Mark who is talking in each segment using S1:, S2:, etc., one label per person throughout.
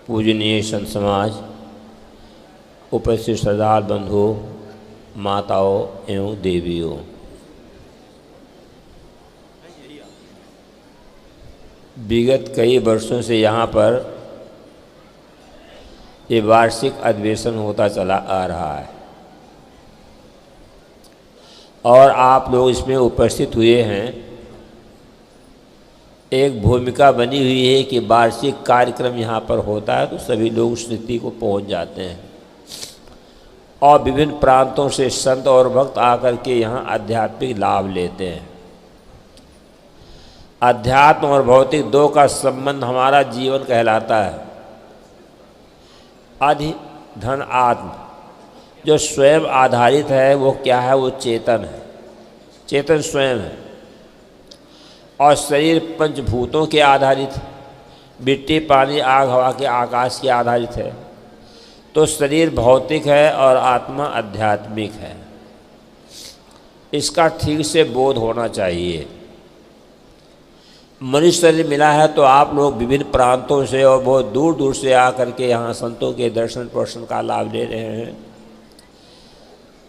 S1: पूजनीय संत समाज, उपस्थित श्रद्धाल बंधु, माताओं एवं देवियों, विगत कई वर्षों से यहाँ पर ये वार्षिक अधिवेशन होता चला आ रहा है और आप लोग इसमें उपस्थित हुए हैं। एक भूमिका बनी हुई है कि वार्षिक कार्यक्रम यहाँ पर होता है तो सभी लोग उस स्थिति को पहुँच जाते हैं और विभिन्न प्रांतों से संत और भक्त आकर के यहाँ आध्यात्मिक लाभ लेते हैं। अध्यात्म और भौतिक दो का संबंध हमारा जीवन कहलाता है। अधि धन आत्म, जो स्वयं आधारित है वो क्या है? वो चेतन है, चेतन स्वयं है। और शरीर पंचभूतों के आधारित, मिट्टी, पानी, आग, हवा के, आकाश के आधारित है। तो शरीर भौतिक है और आत्मा आध्यात्मिक है। इसका ठीक से बोध होना चाहिए। मनुष्य शरीर मिला है तो आप लोग विभिन्न प्रांतों से और बहुत दूर दूर से आकर के यहाँ संतों के दर्शन प्रवचन का लाभ ले रहे हैं।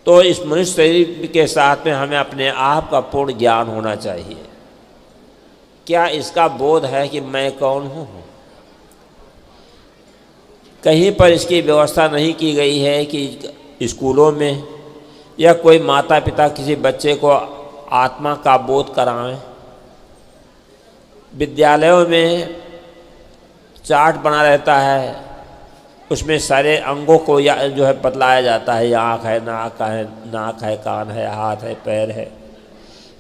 S1: तो इस मनुष्य शरीर के साथ में हमें अपने आप का पूर्ण ज्ञान होना चाहिए। क्या इसका बोध है कि मैं कौन हूँ? कहीं पर इसकी व्यवस्था नहीं की गई है कि स्कूलों में या कोई माता पिता किसी बच्चे को आत्मा का बोध कराएं। विद्यालयों में चार्ट बना रहता है, उसमें सारे अंगों को जो है बतलाया जाता है। आँख है, नाक है, कान है, हाथ है, पैर है।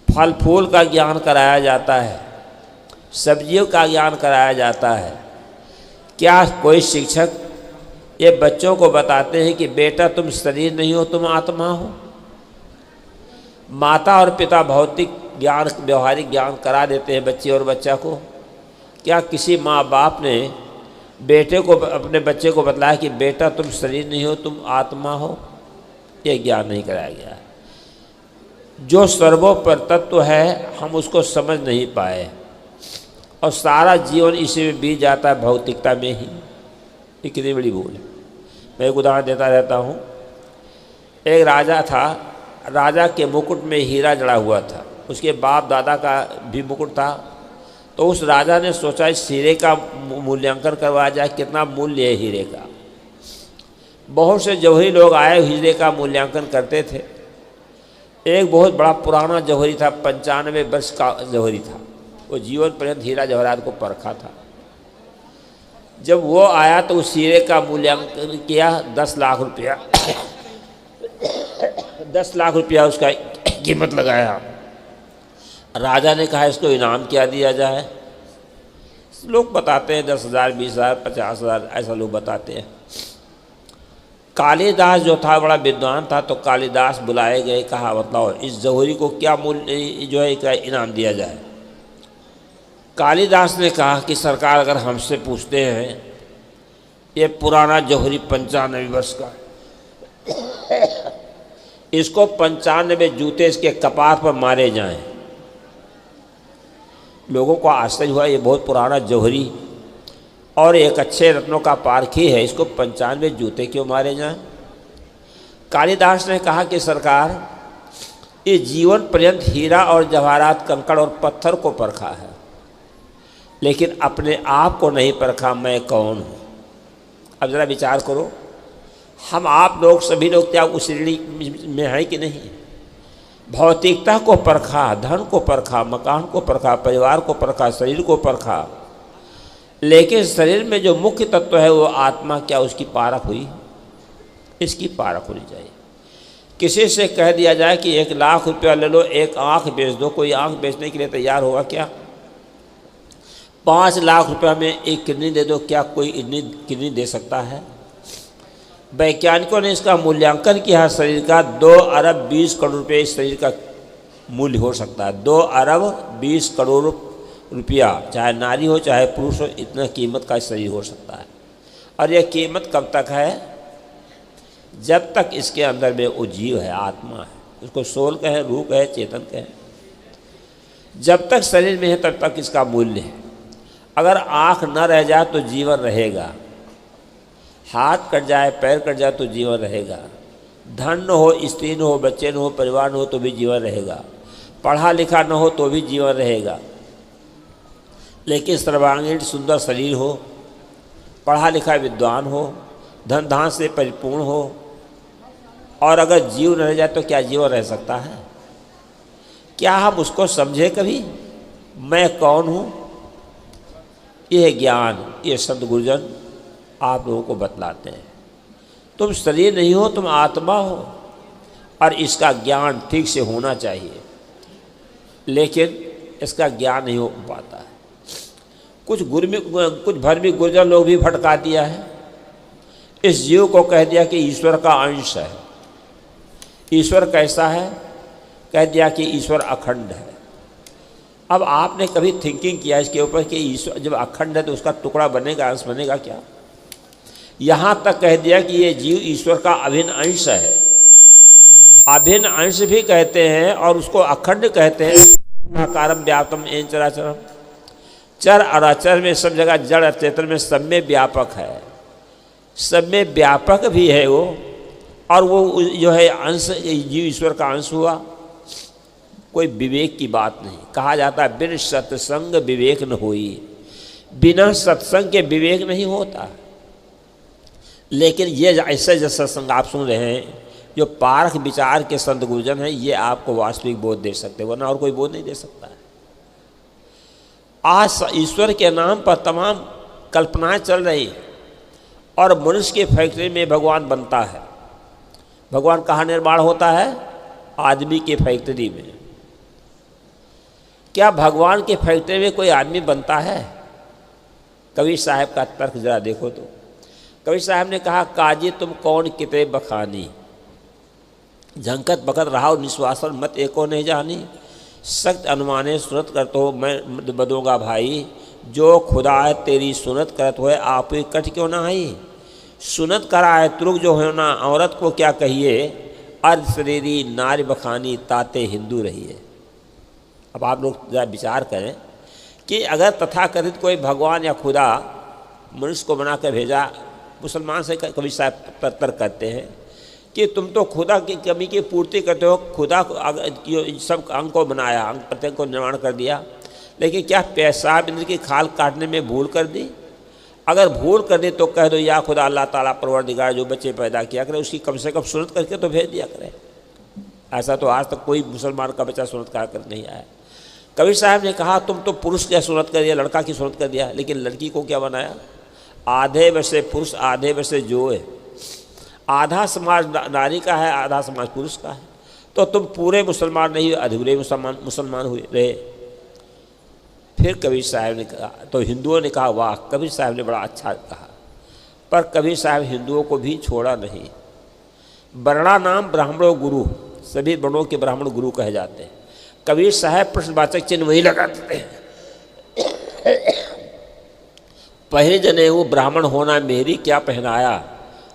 S1: फल फूल का ज्ञान कराया जाता है, सब्जियों का ज्ञान कराया जाता है। क्या कोई शिक्षक ये बच्चों को बताते हैं कि बेटा तुम शरीर नहीं हो, तुम आत्मा हो? माता और पिता भौतिक ज्ञान, व्यवहारिक ज्ञान करा देते हैं बच्चे और बच्चा को। क्या किसी माँ बाप ने बेटे को, अपने बच्चे को बतलाया कि बेटा तुम शरीर नहीं हो, तुम आत्मा हो? ये ज्ञान नहीं कराया गया। जो सर्वोपरि तत्व है हम उसको समझ नहीं पाए और सारा जीवन इसी में बीत जाता है, भौतिकता में ही। ये कितनी बड़ी भूल है। मैं एक उदाहरण देता रहता हूँ। एक राजा था, राजा के मुकुट में हीरा जड़ा हुआ था, उसके बाप दादा का भी मुकुट था। तो उस राजा ने सोचा इस हीरे का मूल्यांकन करवाया जाए, कितना मूल्य है हीरे का। बहुत से जौहरी लोग आए, हीरे का मूल्यांकन करते थे। एक बहुत बड़ा पुराना जौहरी था, 95 वर्ष का जौहरी था। वो जीवन पर्यंत हीरा जवाहरात को परखा था। जब वो आया तो उस हीरे का मूल्यांकन किया, 10 लाख रुपया 10 लाख रुपया उसका कीमत लगाया। राजा ने कहा इसको इनाम क्या दिया जाए? लोग बताते हैं 10,000, 20,000, 50,000, ऐसा लोग बताते हैं। कालिदास जो था बड़ा विद्वान था, तो कालिदास बुलाए गए, कहा बताओ इस जौहरी को क्या मूल्य जो है क्या इनाम दिया जाए? कालिदास ने कहा कि सरकार अगर हमसे पूछते हैं, ये पुराना जौहरी 95 वर्ष का, इसको 95 जूते इसके कपार पर मारे जाएं। लोगों को आश्चर्य हुआ, ये बहुत पुराना जौहरी और एक अच्छे रत्नों का पारखी है, इसको 95 जूते क्यों मारे जाएं? कालिदास ने कहा कि सरकार, ये जीवन पर्यंत हीरा और जवाहरात, कंकड़ और पत्थर को परखा है, लेकिन अपने आप को नहीं परखा, मैं कौन हूँ? अब ज़रा विचार करो, हम आप लोग सभी लोग क्या उस श्रेणी में हैं कि नहीं? भौतिकता को परखा, धन को परखा, मकान को परखा, परिवार को परखा, शरीर को परखा, लेकिन शरीर में जो मुख्य तत्व है वो आत्मा, क्या उसकी पारख हुई? इसकी पारख होनी चाहिए। किसी से कह दिया जाए कि 1 लाख रुपया ले लो, एक आँख बेच दो, कोई आँख बेचने के लिए तैयार होगा क्या? 5 लाख रुपया में एक किडनी दे दो, क्या कोई किडनी दे सकता है? वैज्ञानिकों ने इसका मूल्यांकन किया, शरीर का 2 अरब 20 करोड़ रुपये इस शरीर का मूल्य हो सकता है। 2 अरब 20 करोड़ रुपया, चाहे नारी हो चाहे पुरुष हो, इतना कीमत का शरीर हो सकता है। और यह कीमत कब तक है? जब तक इसके अंदर में वो जीव है, आत्मा है, उसको सोल कहें, रूह कहें, चेतन कहें। जब तक शरीर में है तब तक इसका मूल्य है। अगर आँख न रह जाए तो जीवन रहेगा, हाथ कट जाए, पैर कट जाए तो जीवन रहेगा। धन न हो, स्त्री न हो, बच्चे न हो, परिवार न हो तो भी जीवन रहेगा। पढ़ा लिखा न हो तो भी जीवन रहेगा। लेकिन सर्वांगीण सुंदर शरीर हो, पढ़ा लिखा विद्वान हो, धन धान से परिपूर्ण हो, और अगर जीव न रह जाए तो क्या जीवन रह सकता है? क्या हम उसको समझे कभी? मैं कौन हूँ? यह ज्ञान, ये संत गुरुजन आप लोगों को बतलाते हैं। तुम शरीर नहीं हो, तुम आत्मा हो, और इसका ज्ञान ठीक से होना चाहिए। लेकिन इसका ज्ञान नहीं हो पाता है। कुछ भरमी गुर्जर लोग भी भटका दिया है। इस जीव को कह दिया कि ईश्वर का अंश है। ईश्वर कैसा है? कह दिया कि ईश्वर अखंड है। अब आपने कभी थिंकिंग किया इसके ऊपर कि ईश्वर जब अखंड है तो उसका टुकड़ा बनेगा, अंश बनेगा क्या? यहाँ तक कह दिया कि ये जीव ईश्वर का अभिन्न अंश है। अभिन्न अंश भी कहते हैं और उसको अखंड कहते हैं। आकारम व्याप्तम येन चराचरम, चर और अचर में सब जगह, जड़ और चेतन में सब में व्यापक है। सब में व्यापक भी है वो, और वो जो है अंश, जीव ईश्वर का अंश हुआ। कोई विवेक की बात नहीं। कहा जाता है बिन सत्संग विवेक न होई, बिना सत्संग के विवेक नहीं होता। लेकिन ये ऐसे जो सत्संग आप सुन रहे हैं, जो पारख विचार के संत गुरुजन हैं, ये आपको वास्तविक बोध दे सकते हैं, वरना और कोई बोध नहीं दे सकता है। आज ईश्वर के नाम पर तमाम कल्पनाएं चल रही हैं, और मनुष्य की फैक्ट्री में भगवान बनता है। भगवान कहाँ निर्माण होता है? आदमी की फैक्ट्री में। क्या भगवान की फैक्ट्री में कोई आदमी बनता है? कबीर साहब का तर्क जरा देखो तो। कबीर साहब ने कहा, काजी तुम कौन किते बखानी, झंकत बखत रहा निश्वासन मत एको नहीं जानी, सख्त अनुमाने सुनत करते हो मैं बदूंगा भाई, जो खुदा है तेरी सुनत करत होए आप ही कट क्यों ना आई। सुनत कराए तुरुक जो है ना, औरत को क्या कहिए, अर्ध शरीरी नारी बखानी ताते हिंदू रहिए। अब आप लोग जरा विचार करें कि अगर तथाकथित कोई भगवान या खुदा मनुष्य को बना कर भेजा, मुसलमान से कभी साहब तर्क करते हैं कि तुम तो खुदा की कमी की पूर्ति करते हो। खुदा को सब अंग को बनाया, अंग प्रत्यंग को निर्माण कर दिया, लेकिन क्या पेशाब इंद्र की खाल काटने में भूल कर दी? अगर भूल कर दी तो कह दो या खुदा अल्लाह ताला परवरदिगार जो बच्चे पैदा किया करे उसकी कम से कम सुनत करके तो भेज दिया करे। ऐसा तो आज तक कोई मुसलमान का बच्चा सुनत कर नहीं आया। कबीर साहब ने कहा तुम तो पुरुष की सुनत कर दिया, लड़का की सुनत कर दिया, लेकिन लड़की को क्या बनाया? आधे वैसे पुरुष आधे वैसे जो है। आधा समाज नारी का है, आधा समाज पुरुष का है। तो तुम पूरे मुसलमान नहीं, अधूरे मुसलमान हुए रहे। फिर कबीर साहब ने कहा, तो हिंदुओं ने कहा वाह, कबीर साहब ने बड़ा अच्छा कहा। पर कबीर साहब हिंदुओं को भी छोड़ा नहीं। वर्णा नाम ब्राह्मणों गुरु, सभी वर्णों के ब्राह्मण गुरु कहे जाते हैं। कबीर साहब प्रश्नवाचक चिन्ह वही लगा देते हैं। पहले जने वो ब्राह्मण होना मेरी क्या पहनाया,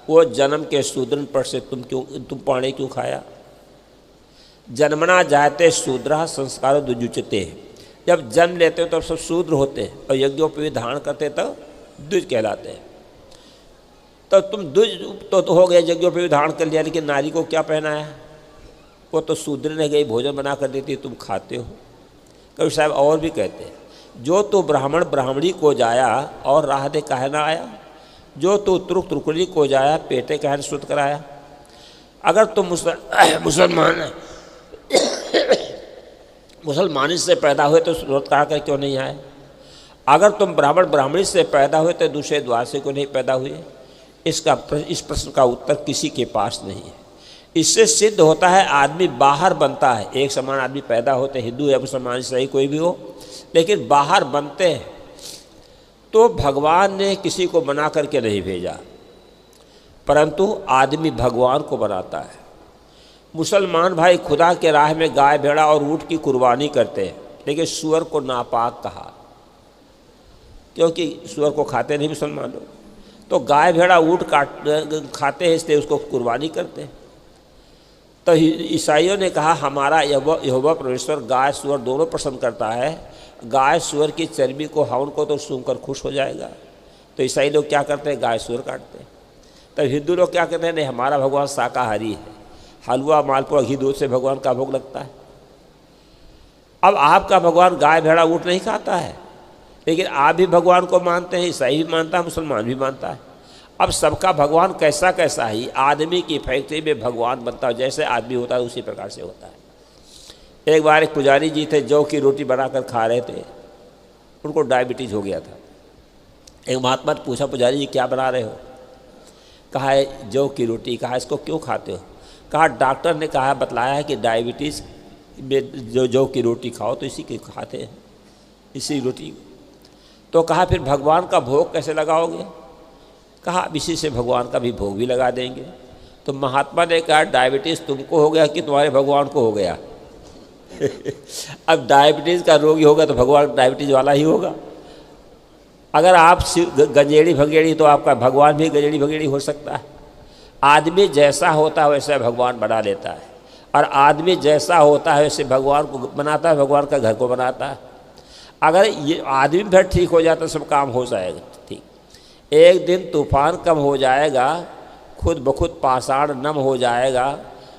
S1: वो जन्म के शूद्रन पर से तुम पानी क्यों खाया। जन्मना जाते शूद्रा संस्कार दुजुचते। जब जन्म लेते हो तब सब शूद्र होते हैं, और यज्ञोपवीत धारण करते तब द्विज कहलाते हैं। तो तुम द्विज तो हो गए, यज्ञोपवीत धारण कर लिया, लेकिन नारी को क्या पहनाया? वो तो शूद्र ने गई भोजन बना कर देती, तुम खाते हो। कबीर साहब और भी कहते हैं, जो तो ब्राह्मण ब्राह्मणी को जाया और राह दे काहे ना आया, जो तो तुरुक तुरुकड़ी को जाया पेटे काहे न शुद्ध कराया। अगर तुम मुसलमानी से पैदा हुए तो शुद्ध करा कर क्यों नहीं आए? अगर तुम ब्राह्मण ब्राह्मणी से पैदा हुए तो दूसरे द्वार से क्यों नहीं पैदा हुए? इस प्रश्न का उत्तर किसी के पास नहीं है। इससे सिद्ध होता है आदमी बाहर बनता है। एक समान आदमी पैदा होते, हिंदू या मुसलमान सही कोई भी हो, लेकिन बाहर बनते हैं तो भगवान ने किसी को बना करके नहीं भेजा, परंतु आदमी भगवान को बनाता है। मुसलमान भाई खुदा के राह में गाय भेड़ा और ऊँट की कुर्बानी करते हैं, लेकिन सुअर को नापाक कहा, क्योंकि सुअर को खाते नहीं मुसलमान लोग। तो गाय भेड़ा ऊँट खाते हैं, इसलिए उसको कुर्बानी करते हैं। तो ईसाइयों ने कहा हमारा यहोवा परमेश्वर गाय सुअर दोनों पसंद करता है। गाय सुअर की चर्बी को हवन को तो सूंघकर खुश हो जाएगा। तो ईसाई लोग क्या करते हैं? गाय सुअर काटते हैं। तब हिंदू लोग क्या कहते हैं, नहीं हमारा भगवान शाकाहारी है, हलवा मालपुआ घी दूध से भगवान का भोग लगता है। अब आपका भगवान गाय भेड़ा ऊँट नहीं खाता है, लेकिन आप भी भगवान को मानते हैं, ईसाई भी मानता है, मुसलमान भी मानता है। अब सबका भगवान कैसा कैसा ही, आदमी की फैक्ट्री में भगवान बनता है, जैसे आदमी होता है उसी प्रकार से होता है। एक बार एक पुजारी जी थे, जौ की रोटी बनाकर खा रहे थे, उनको डायबिटीज़ हो गया था। एक महात्मा ने पूछा, पुजारी जी क्या बना रहे हो? कहा है जौ की रोटी। कहा इसको क्यों खाते हो? कहा डॉक्टर ने कहा बतलाया है कि डायबिटीज़ में जो जौ की रोटी खाओ तो इसी की खाते हैं, इसी रोटी। तो कहा फिर भगवान का भोग कैसे लगाओगे? कहा अब इसी से भगवान का भी भोग भी लगा देंगे। तो महात्मा ने कहा डायबिटीज़ तुमको हो गया कि तुम्हारे भगवान को हो गया? अब डायबिटीज़ का रोगी होगा तो भगवान डायबिटीज़ वाला ही होगा। अगर आप गंजेड़ी भंगेड़ी तो आपका भगवान भी गंजेड़ी भंगेड़ी हो सकता है। आदमी जैसा होता है वैसा भगवान बना लेता है, और आदमी जैसा होता है वैसे भगवान को बनाता है, भगवान का घर को बनाता है। अगर ये आदमी फिर ठीक हो जाता तो सब काम हो जाएगा ठीक। एक दिन तूफान कम हो जाएगा, खुद ब खुद पाषाण नम हो जाएगा,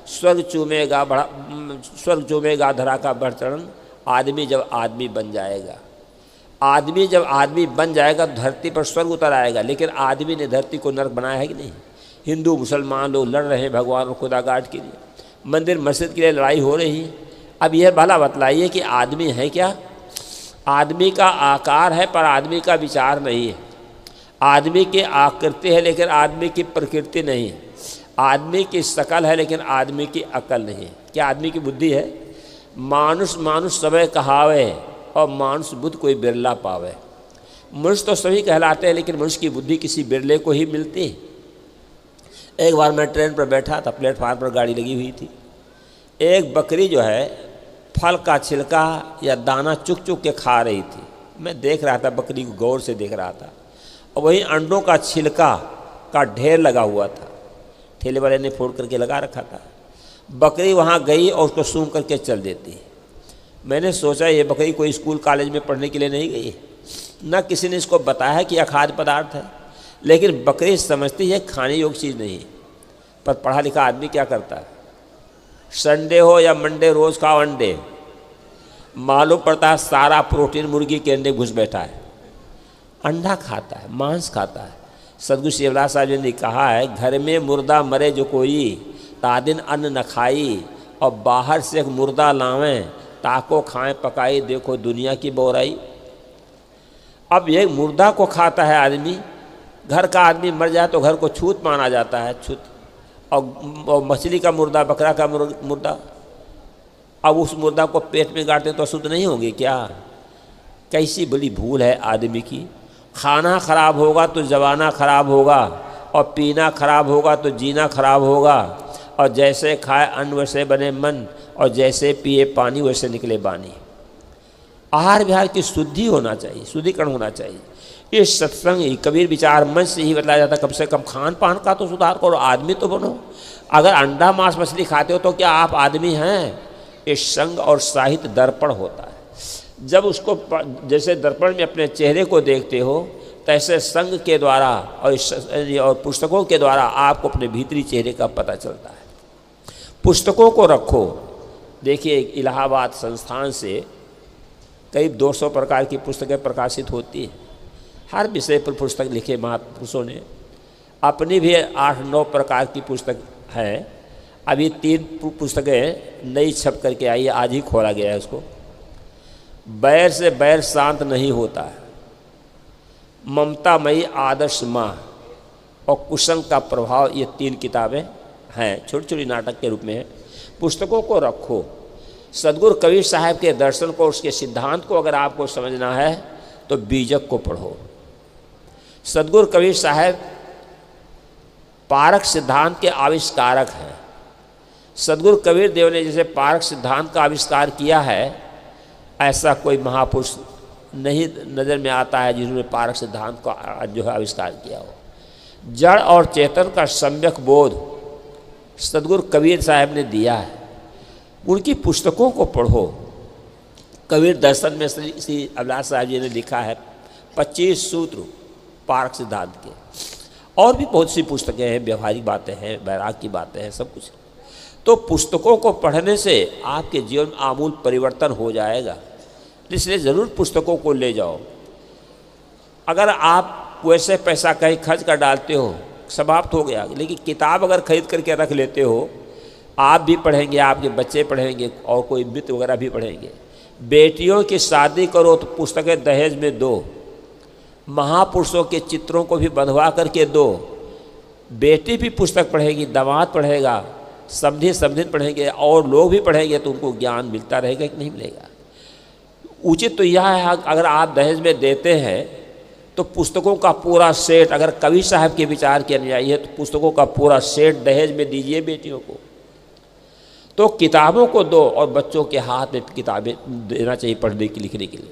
S1: स्वर्ग चूमेगा धरा का बर्तन, आदमी जब आदमी बन जाएगा। आदमी जब आदमी बन जाएगा धरती पर स्वर्ग उतर आएगा। लेकिन आदमी ने धरती को नरक बनाया है कि नहीं? हिंदू मुसलमान लोग लड़ रहे हैं भगवान और खुदा गाट के लिए, मंदिर मस्जिद के लिए लड़ाई हो रही है। अब यह भला बतलाइए कि आदमी है क्या? आदमी का आकार है पर आदमी का विचार नहीं है। आदमी की आकृति है लेकिन आदमी की प्रकृति नहीं है। आदमी की शकल है लेकिन आदमी की अकल नहीं है। क्या आदमी की बुद्धि है? मानुष मानुष सबे कहावे और मानुष बुद्धि कोई बिरला पावे। मनुष्य तो सभी कहलाते हैं लेकिन मनुष्य की बुद्धि किसी बिरले को ही मिलती है। एक बार मैं ट्रेन पर बैठा था, प्लेटफार्म पर गाड़ी लगी हुई थी। एक बकरी जो है फल का छिलका या दाना चुक चुक के खा रही थी। मैं देख रहा था, बकरी को गौर से देख रहा था, और वहीं अंडों का छिलका का ढेर लगा हुआ था। ठेले वाले ने फोड़ करके लगा रखा था। बकरी वहाँ गई और उसको सूंघ करके चल देती। मैंने सोचा ये बकरी कोई स्कूल कॉलेज में पढ़ने के लिए नहीं गई, न किसी ने इसको बताया कि यह खाद्य पदार्थ है। लेकिन बकरी समझती है खाने योग्य चीज़ नहीं है। पर पढ़ा लिखा आदमी क्या करता है? संडे हो या मंडे रोज़ खाओ अंडे, मालूम पड़ता है सारा प्रोटीन मुर्गी के अंडे घुस बैठा है। अंडा खाता है, मांस खाता है। सदगुरु शिवलाल साहब जी ने कहा है, घर में मुर्दा मरे जो कोई, तादिन अन्न न खाई, और बाहर से एक मुर्दा लावें, ताको खाएं पकाई, देखो दुनिया की बोराई। अब ये मुर्दा को खाता है आदमी। घर का आदमी मर जाए तो घर को छूत माना जाता है, छूत। और मछली का मुर्दा, बकरा का मुर्दा, अब उस मुर्दा को पेट में गाड़ते तो अशुद्ध नहीं होंगे क्या? कैसी बड़ी भूल है आदमी की। खाना खराब होगा तो जवाना खराब होगा, और पीना खराब होगा तो जीना खराब होगा। और जैसे खाए अन्न वैसे बने मन, और जैसे पिए पानी वैसे निकले बानी। आहार विहार की शुद्धि होना चाहिए, शुद्धिकरण होना चाहिए। ये सत्संग कबीर विचार मंच से ही बताया जाता, कम से कम खान पान का तो सुधार करो, आदमी तो बनो। अगर अंडा मांस मछली खाते हो तो क्या आप आदमी हैं? ये संग और साहित्य दर्पण होता है। जब उसको जैसे दर्पण में अपने चेहरे को देखते हो, तैसे संग के द्वारा और पुस्तकों के द्वारा आपको अपने भीतरी चेहरे का पता चलता है। पुस्तकों को रखो। देखिए, इलाहाबाद संस्थान से करीब 200 प्रकार की पुस्तकें प्रकाशित होती हैं। हर विषय पर पुस्तक लिखे महापुरुषों ने। अपनी भी 8-9 प्रकार की पुस्तक है। अभी 3 पुस्तकें नई छप करके आई है, आज ही खोला गया है उसको। बैर से बैर शांत नहीं होता है, ममतामयी आदर्श माँ, और कुसंग का प्रभाव, ये 3 किताबें हैं, छोटी छोटी नाटक के रूप में है। पुस्तकों को रखो। सदगुरु कबीर साहब के दर्शन को, उसके सिद्धांत को अगर आपको समझना है तो बीजक को पढ़ो। सदगुरु कबीर साहब पारक सिद्धांत के आविष्कारक हैं। सदगुरु कबीर देव ने जैसे पारक सिद्धांत का आविष्कार किया है, ऐसा कोई महापुरुष नहीं नज़र में आता है जिन्होंने पारक सिद्धांत का जो है आविष्कार किया हो। जड़ और चेतन का सम्यक बोध सदगुरु कबीर साहब ने दिया है। उनकी पुस्तकों को पढ़ो। कबीर दर्शन में श्री अभिलाष साहब जी ने लिखा है 25 सूत्र पारक सिद्धांत के, और भी बहुत सी पुस्तकें हैं, व्यवहारिक बातें हैं, वैराग की बातें हैं, सब कुछ। तो पुस्तकों को पढ़ने से आपके जीवन में आमूल परिवर्तन हो जाएगा, इसलिए ज़रूर पुस्तकों को ले जाओ। अगर आप वैसे पैसा कहीं खर्च कर डालते हो, समाप्त हो गया, लेकिन किताब अगर खरीद करके रख लेते हो, आप भी पढ़ेंगे, आपके बच्चे पढ़ेंगे और कोई मित्र वगैरह भी पढ़ेंगे। बेटियों की शादी करो तो पुस्तकें दहेज में दो, महापुरुषों के चित्रों को भी बंधवा करके दो। बेटी भी पुस्तक पढ़ेगी, दामाद पढ़ेगा, समधी समधिन पढ़ेंगे और लोग भी पढ़ेंगे, तो उनको ज्ञान मिलता रहेगा कि नहीं मिलेगा। उचित तो यह है, अगर आप दहेज में देते हैं तो पुस्तकों का पूरा सेट, अगर कवि साहब के विचार के अनुयायी है तो पुस्तकों का पूरा सेट दहेज में दीजिए बेटियों को। तो किताबों को दो और बच्चों के हाथ में किताबें देना चाहिए पढ़ने की, लिखने के लिए।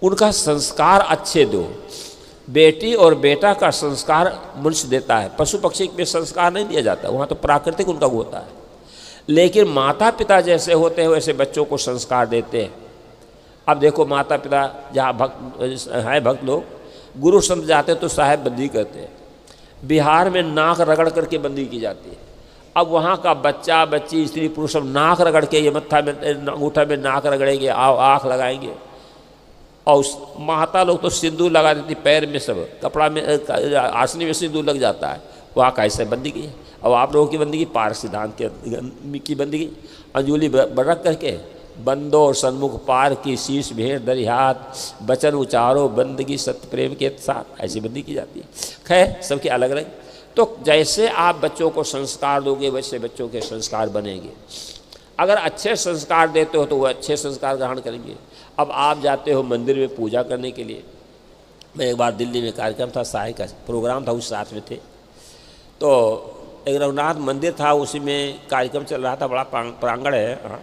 S1: उनका संस्कार अच्छे दो। बेटी और बेटा का संस्कार मनुष्य देता है, पशु पक्षी में संस्कार नहीं दिया जाता, वहाँ तो प्राकृतिक उनका होता है। लेकिन माता पिता जैसे होते हैं वैसे बच्चों को संस्कार देते हैं। अब देखो, माता पिता जहाँ भक्त लोग गुरु संत जाते तो साहेब बंदी करते हैं। बिहार में नाक रगड़ करके बंदी की जाती है। अब वहाँ का बच्चा बच्ची स्त्री पुरुष सब नाक रगड़ के, ये मत्था में अंगूठा में नाक रगड़ेंगे, आँख लगाएंगे, और माता लोग तो सिंदूर लगा देती पैर में, सब कपड़ा में, आसनी में सिंदूर लग जाता है। वहाँ कैसे बंदी की है? अब आप लोगों की बंदी की पार सिद्धांत की बंदी की, अंजुली रख करके बंदो सन्मुख पार की, शीश भेड़ दरिहात, बचन उचारो बंदगी सत्य प्रेम के साथ, ऐसी बंदी की जाती है। खैर, सबके अलग अलग। तो जैसे आप बच्चों को संस्कार दोगे वैसे बच्चों के संस्कार बनेंगे। अगर अच्छे संस्कार देते हो तो वो अच्छे संस्कार ग्रहण करेंगे। अब आप जाते हो मंदिर में पूजा करने के लिए। मैं एक बार दिल्ली में कार्यक्रम था, साय का प्रोग्राम था, उस साथ में थे, तो एक रघुनाथ मंदिर था, उसी में कार्यक्रम चल रहा था, बड़ा प्रांगण है। हाँ,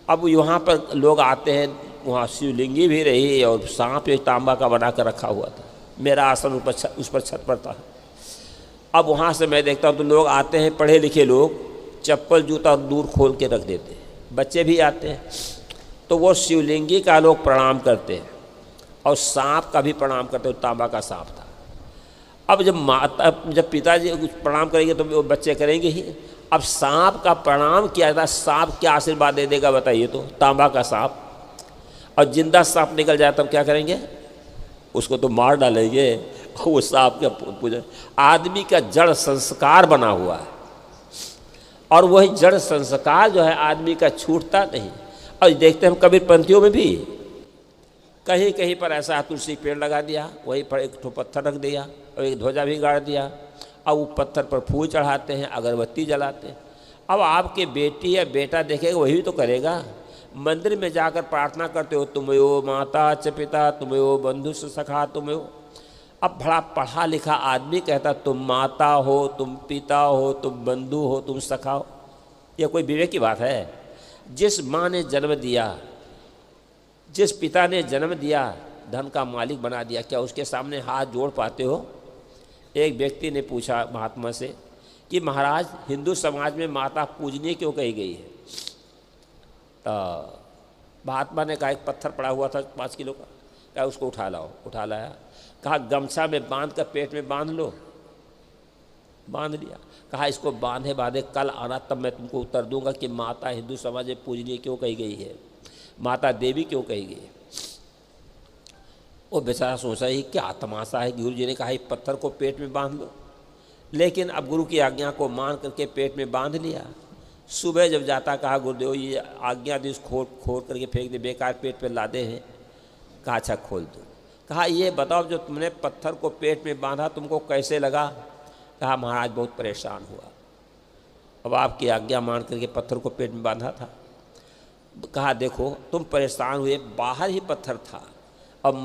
S1: अब यहाँ पर लोग आते हैं, वहाँ शिवलिंगी भी रही और सांप एक तांबा का बना कर रखा हुआ था। मेरा आसन उस पर छत पर था। अब वहाँ से मैं देखता हूँ तो लोग आते हैं, पढ़े लिखे लोग, चप्पल जूता दूर खोल के रख देते हैं। बच्चे भी आते हैं, तो वो शिवलिंगी का लोग प्रणाम करते हैं और सांप का भी प्रणाम करते हैं। तांबा का सांप था। अब जब पिताजी प्रणाम करेंगे तो वो बच्चे करेंगे ही। अब सांप का प्रणाम किया जाता है, सांप क्या आशीर्वाद दे देगा बताइए? तो तांबा का सांप, और जिंदा सांप निकल जाए तब क्या करेंगे? उसको तो मार डालेंगे। वो सांप का पूजा, आदमी का जड़ संस्कार बना हुआ है, और वही जड़ संस्कार जो है आदमी का छूटता नहीं। और देखते हम कबीरपंथियों में भी कहीं कहीं पर ऐसा तुलसी पेड़ लगा दिया, वहीं पर एक ठो पत्थर रख दिया और एक ध्वजा भी गाड़ दिया, अब वो पत्थर पर फूल चढ़ाते हैं, अगरबत्ती जलाते हैं। अब आपके बेटी या बेटा देखेगा वही तो करेगा। मंदिर में जाकर प्रार्थना करते हो, तुमयो माता च पिता, तुमयो बंधु सखा तुमयो। अब बड़ा पढ़ा लिखा आदमी कहता तुम माता हो, तुम पिता हो, तुम बंधु हो, तुम सखा हो। यह कोई विवेक की बात है? जिस माँ ने जन्म दिया, जिस पिता ने जन्म दिया, धन का मालिक बना दिया, क्या उसके सामने हाथ जोड़ पाते हो? एक व्यक्ति ने पूछा महात्मा से कि महाराज, हिंदू समाज में माता पूजनीय क्यों कही गई है? तो महात्मा ने कहा एक पत्थर पड़ा हुआ था 5 किलो का, कहा उसको उठा लाओ। उठा लाया, कहा गमछा में बांध कर पेट में बांध लो। बांध लिया। कहा इसको बांधे बांधे कल आना, तब मैं तुमको उत्तर दूंगा कि माता हिंदू समाज में पूजनीय क्यों कही गई है, माता देवी क्यों कही गई है। वो बेचारा सोचा ही क्या तमाशा है, गुरु जी ने कहा पत्थर को पेट में बांध लो। लेकिन अब गुरु की आज्ञा को मान करके पेट में बांध लिया। सुबह जब जाता, कहा गुरुदेव ये आज्ञा दी, खोल करके फेंक दे, बेकार पेट पे लादे हैं। कहा अच्छा खोल दो। कहा ये बताओ जो तुमने पत्थर को पेट में बांधा तुमको कैसे लगा? कहा महाराज बहुत परेशान हुआ। अब आपकी आज्ञा मान करके पत्थर को पेट में बांधा था। कहा देखो तुम परेशान हुए, बाहर ही पत्थर था, अब